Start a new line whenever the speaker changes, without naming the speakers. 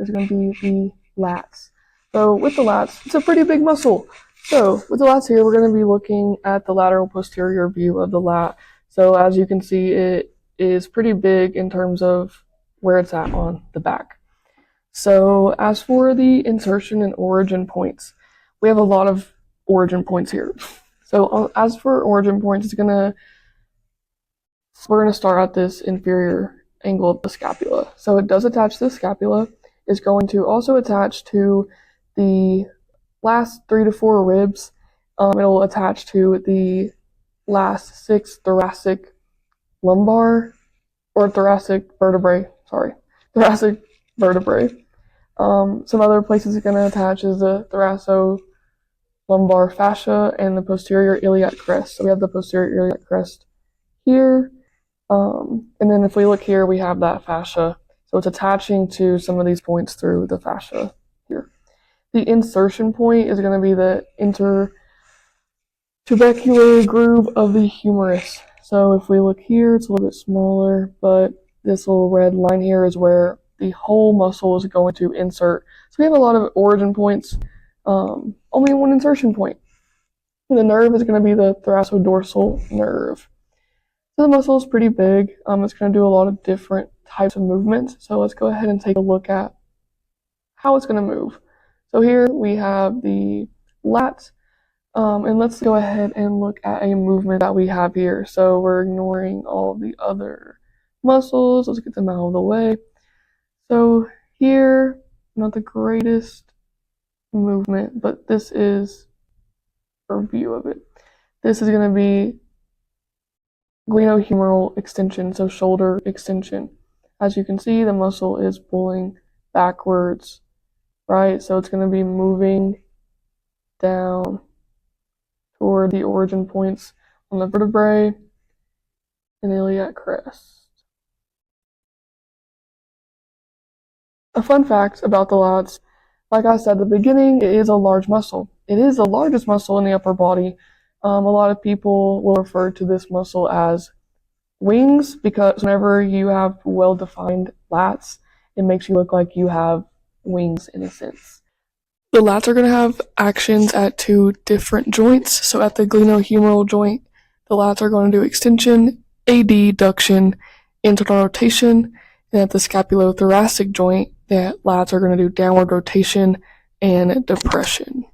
is going to be the lats. So with the lats, it's a pretty big muscle. So with the lats here, we're going to be looking at the lateral posterior view of the lat. So as you can see, it is pretty big in terms of where it's at on the back. So as for the insertion and origin points, we have a lot of origin points here. So as for origin points, we're going to start at this inferior angle of the scapula. So it does attach to the scapula. It's going to also attach to the last 3 to 4 ribs. It'll attach to the last 6 thoracic lumbar or thoracic vertebrae. Thoracic vertebrae. Some other places it's going to attach is the thoracolumbar fascia and the posterior iliac crest. So we have the posterior iliac crest here. And then if we look here, we have that fascia. So it's attaching to some of these points through the fascia here. The insertion point is going to be the intertubercular groove of the humerus. So if we look here, it's a little bit smaller, but this little red line here is where the whole muscle is going to insert. So we have a lot of origin points, only one insertion point. And the nerve is going to be the thoracodorsal nerve. So the muscle is pretty big. It's going to do a lot of different types of movements. So let's go ahead and take a look at how it's going to move. So here we have the lats, and let's go ahead and look at a movement that we have here. So we're ignoring all the other muscles. Let's get them out of the way. So here, not the greatest movement, but this is a view of it. This is going to be glenohumeral extension, so shoulder extension. As you can see, the muscle is pulling backwards, right? So it's going to be moving down toward the origin points on the vertebrae and iliac crest. A fun fact about the lats, like I said at the beginning, it is a large muscle. It is the largest muscle in the upper body. A lot of people will refer to this muscle as wings because whenever you have well-defined lats, it makes you look like you have wings in a sense. The lats are going to have actions at 2 different joints. So at the glenohumeral joint, the lats are going to do extension, adduction, internal rotation, and at the scapulothoracic joint, the lats are going to do downward rotation and depression.